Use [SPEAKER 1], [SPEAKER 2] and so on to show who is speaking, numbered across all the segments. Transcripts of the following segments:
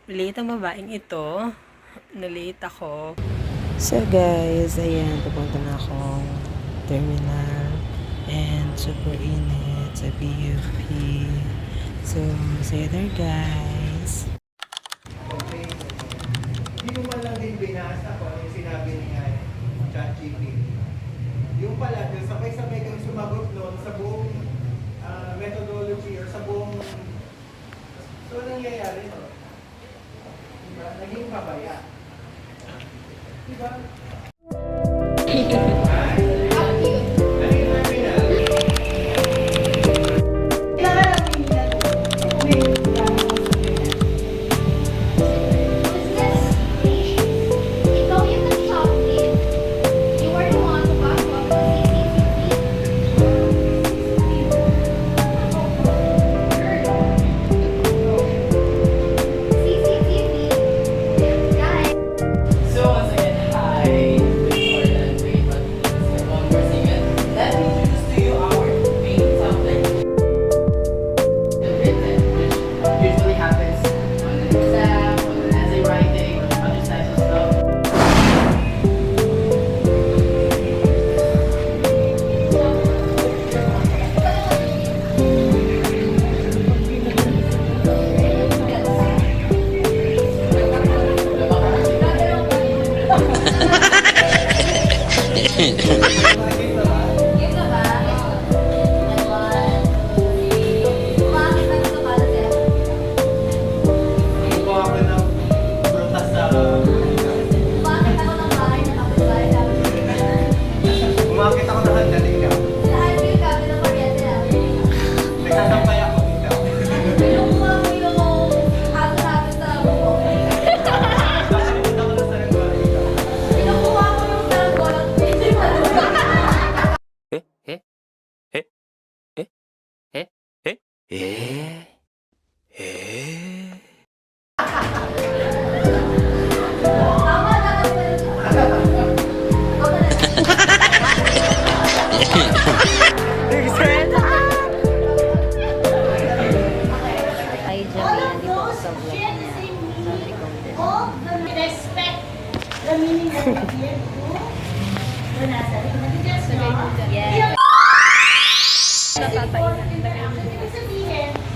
[SPEAKER 1] Late ang babaeng ito. Na-late ako. So guys, ayan, pupunta na akong terminal. And super init sa BUP. So, see you there guys.
[SPEAKER 2] Okay. Hindi mo man lang din binasa kung ano yung sinabi ni ChatGPT. Yung pala, dun sabay-sabay kang sumagot noon sa buong methodology or sa buong... So, nangyayari no? Diba? Naging pabaya. Diba?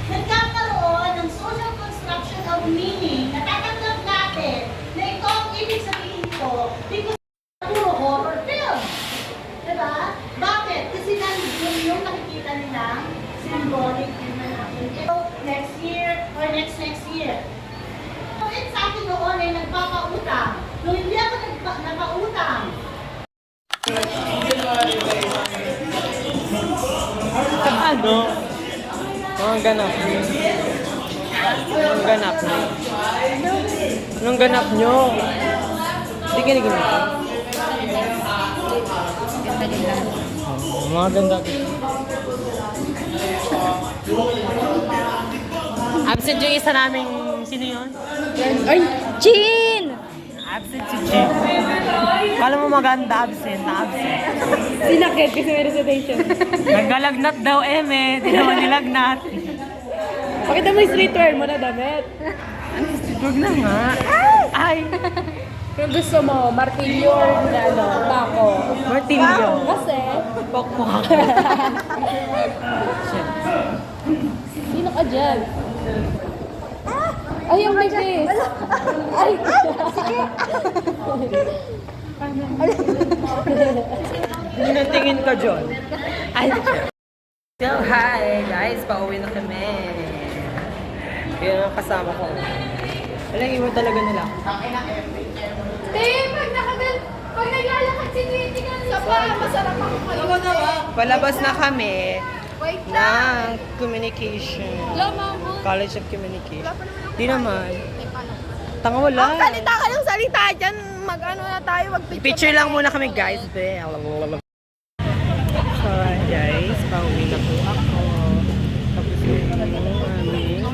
[SPEAKER 3] Nagkakaroon ng social construction of meaning. Natatanggap natin na ito ang ibig sabihin ko because puro horror film. Diba? Bakit? Kasi nandun yung nakikita nilang symbolic in next year or next year. So, it's sa akin noon ay nagpapautang. Nung hindi ako nagpautang,
[SPEAKER 1] Ano? Anong ganap nyo? Anong ganap nyo? Anong ganap nyo? Hindi kiniginap. Mga ganda. Absent yung isa naming... Sino yun?
[SPEAKER 4] Ay, Jean!
[SPEAKER 1] Absent si Jim. Kala mo maganda, absent na absent.
[SPEAKER 4] Sinakit kasi may recitation.
[SPEAKER 1] Nagalagnat daw, Eme. Di naman nilagnat.
[SPEAKER 4] Pakita mo yung streetwear mo na damit.
[SPEAKER 1] Huwag na nga. Ay!
[SPEAKER 4] Kung gusto mo, martilyo or ano, bako.
[SPEAKER 1] Martilyo.
[SPEAKER 4] Kasi,
[SPEAKER 1] Pokpok.
[SPEAKER 4] sino ka dyan? Ay, yung bibis. Ay, sige.
[SPEAKER 1] Tingin ka, John. Ay, so, hi guys, pauwi na kami. Yun ang kasama ko. Walang iwan talaga nila.
[SPEAKER 3] pag naglalakad si Tweety sa masarap ako kayo.
[SPEAKER 1] Palabas na kami ng communication. College of Communication. Di naman. Tanga wala.
[SPEAKER 4] Salita ka ng salita dyan. Mag-ano na tayo, mag-picture.
[SPEAKER 1] Picture lang muna kami guys. So guys, pauwi na po ako. Tapos yung aming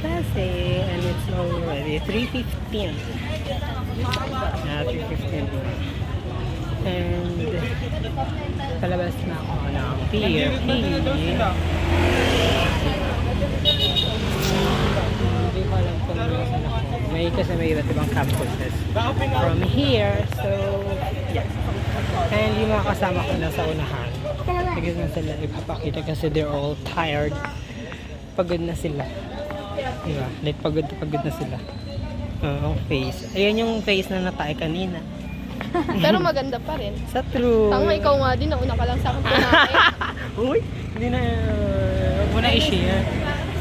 [SPEAKER 1] klase. And it's already 3:15. 3:15. And palabas na ako ng PRP. Hindi ko alam kung nasaan ako. Kasi may iba't ibang campuses from here. So, yeah. And yung mga kasama ko na sa unahan, bigyan na sila ipapakita kasi they're all tired. Pagod na sila. Diba? Like, pagod na sila. Ang face. Ayan yung face na natay kanina.
[SPEAKER 4] Pero maganda pa rin.
[SPEAKER 1] Sa true.
[SPEAKER 4] Tanga, ikaw nga din. Nauna ka lang sa akin kumain.
[SPEAKER 1] Uy, hindi na. Huwag mo na i-share.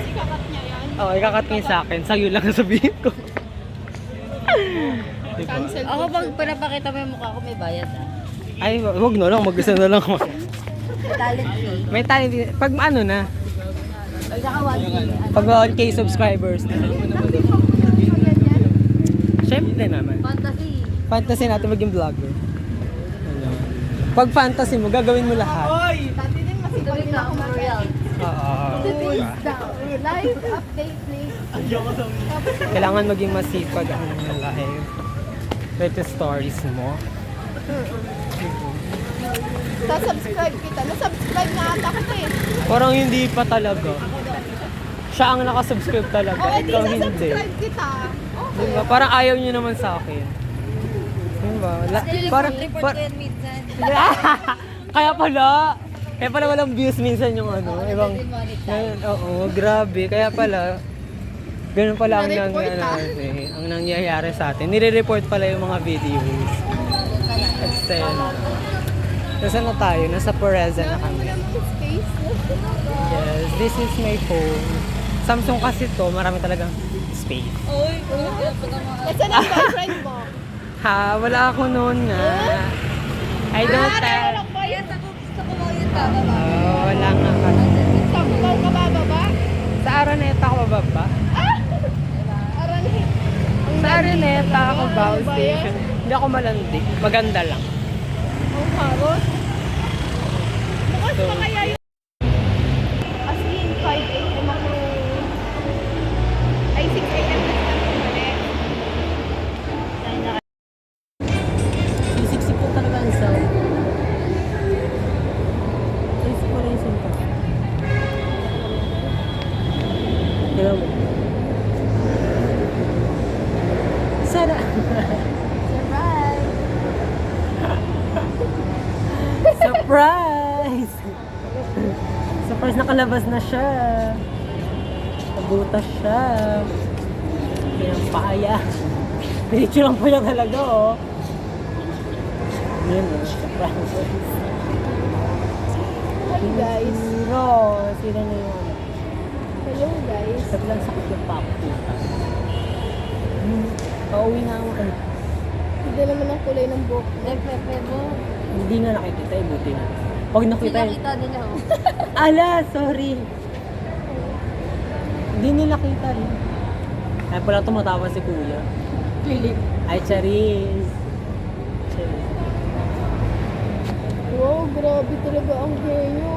[SPEAKER 4] Ikakat niya yan.
[SPEAKER 1] Oo, ikakat niya sa akin. Sa'yo lang sabihin ko. Diba?
[SPEAKER 4] Cancel.
[SPEAKER 5] Ako pag pinapakita mo yung mukha ko, may bayad ah.
[SPEAKER 1] Ay, wag na lang. Mag-isa na lang ako.
[SPEAKER 5] Talent fee.
[SPEAKER 1] May talent. Pag ano na.
[SPEAKER 5] Pag naka-1K,
[SPEAKER 1] Pag 1K subscribers na. Siyempre naman.
[SPEAKER 5] fantasy.
[SPEAKER 1] Fantasy natin maging vlogger. Ano? Pag fantasy mo, gagawin mo lahat.
[SPEAKER 4] Dati din masipag din ako
[SPEAKER 5] Real.
[SPEAKER 1] Oo. Diba?
[SPEAKER 4] Live update please.
[SPEAKER 1] Kailangan maging masipag ang live. Ito stories mo.
[SPEAKER 4] Sa-subscribe kita. Na-subscribe na ata kita eh.
[SPEAKER 1] Parang hindi pa talaga. Siya ang nakasubscribe talaga.
[SPEAKER 4] O, edi
[SPEAKER 1] Ikaw hindi.
[SPEAKER 4] sa-subscribe kita. Okay.
[SPEAKER 1] Diba? Parang ayaw nyo naman sa akin. Diba? Parang,
[SPEAKER 5] Report ko yan minsan.
[SPEAKER 1] kaya pala walang views minsan yung ano. Ibang, ngayon, oo, grabe. Kaya pala, ganun pala ang
[SPEAKER 4] Na-report,
[SPEAKER 1] nangyayari, ang nangyayari sa atin. Nire-report pala yung mga videos. Kasi, nasa na tayo? Nasa Pereza na kami.
[SPEAKER 4] Space.
[SPEAKER 1] Yes, this is my phone. Samsung kasi to, marami talagang space.
[SPEAKER 4] Nasaan ang boyfriend mo?
[SPEAKER 1] Ha, wala ako noon nga. I don't have.
[SPEAKER 4] Walang boyfriend.
[SPEAKER 5] Gusto ko mo yun ka, baba.
[SPEAKER 1] Wala nga kasi.
[SPEAKER 4] Sa kumaw ka ba baba?
[SPEAKER 1] Sa Araneta ako bababa.
[SPEAKER 4] Aranhe.
[SPEAKER 1] Sa Araneta ako bow
[SPEAKER 4] Ano ba yan?
[SPEAKER 1] station. Hindi ako malandi. Maganda lang.
[SPEAKER 4] Ang harot. Bukas
[SPEAKER 1] So,
[SPEAKER 4] pa kaya yun. As in, 5 a.m. ako. Ay, 6 a.m. na sila bumalik.
[SPEAKER 1] Sisiksik ko talaga ang sound. Sisiksik ko rin yung sound. Diba mo? Sana! Surprise! Surprise, nakalabas na siya. Nabutas siya. Pinampaya. Diretso lang po niya talaga, oh. Yun, oh. Surprise.
[SPEAKER 4] Hi guys.
[SPEAKER 1] Sino na yun?
[SPEAKER 4] Hello guys.
[SPEAKER 1] Sabi lang sakit yung paputa. Pauwi na ako. Ay,
[SPEAKER 4] Hindi naman ang kulay ng buhok.
[SPEAKER 5] Pepe mo.
[SPEAKER 1] hindi nga nakikita, buti na. Pag nakita yun.
[SPEAKER 5] Nakita nila oh.
[SPEAKER 1] Ala, sorry. Hindi nila kita rin. Ay pala tumatawa si Kuya.
[SPEAKER 5] Philip.
[SPEAKER 1] Ay, Charis. Charis.
[SPEAKER 4] Wow, grabe talaga ang hair nyo.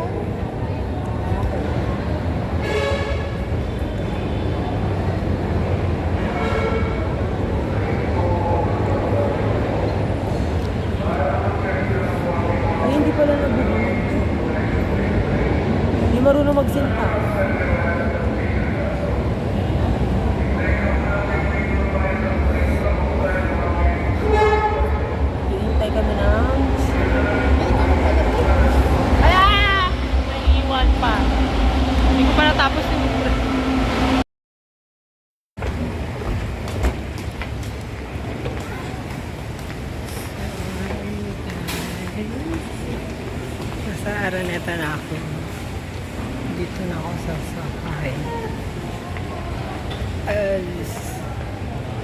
[SPEAKER 1] Ay, hindi pala nabubuhay. Hindi marunong magsinta. Hihintay kami ng... Ah! May iwan pa. Hindi ko pa natapos yung... Nasa Araneta na ako. Dito na ako sa sakay.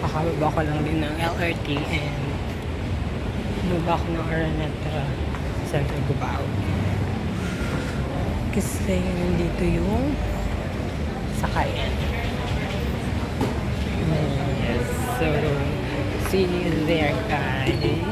[SPEAKER 1] Kakababa ko lang din ng LRT and bumaba ako ng Araneta Central Cubao. Kasi nandito yung sakayan. Yes, so see you there guys.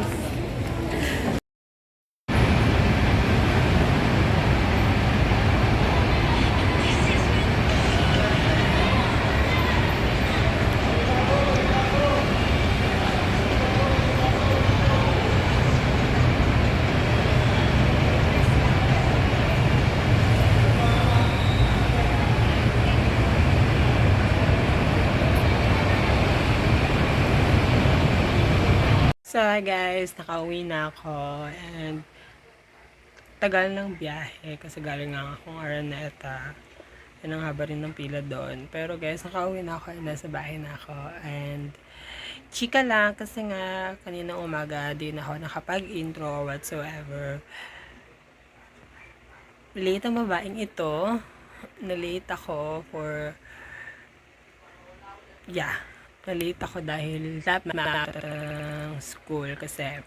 [SPEAKER 1] So, hi guys, nakauwi na ako and tagal ng biyahe kasi galing nga akong Araneta. Yan ang haba rin ng pila doon. Pero guys, nakauwi na ako and nasa bahay na ako. And chika lang kasi nga kaninang umaga di na ako nakapag-intro whatsoever. Late ang babaeng ito. Na-late ako for na-late ako dahil dapat ng school kasi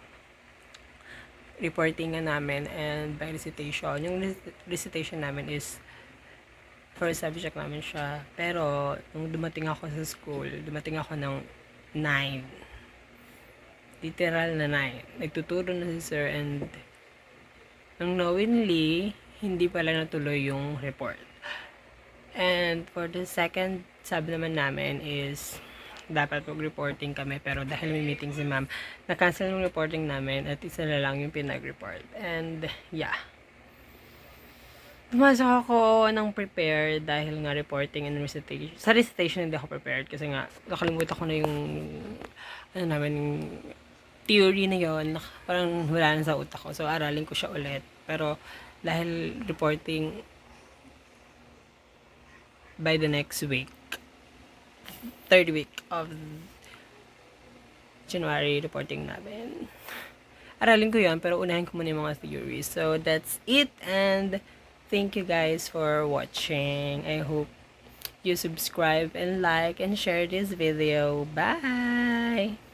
[SPEAKER 1] reporting nga namin and by recitation. Yung recitation namin is first subject namin siya. Pero nung dumating ako sa school, dumating ako ng 9. Literal na 9. Nagtuturo na si sir and unknowingly, hindi pala natuloy yung report. And for the second sub naman namin is dapat mag-reporting kami pero dahil may meeting si ma'am, na-cancel yung reporting namin at isa na lang yung pinag-report. And pumasok ako ng prepared dahil nga reporting and recitation. Sa recitation hindi ako prepared kasi nga nakalimutan ko na yung namin theory na yon, parang wala na sa utak ko. So aralin ko siya ulit. Pero dahil reporting by the next week, third week of January reporting namin. Aralin ko yan, pero unahin ko muna yung mga theories. So, that's it. And thank you guys for watching. I hope you subscribe and like and share this video. Bye!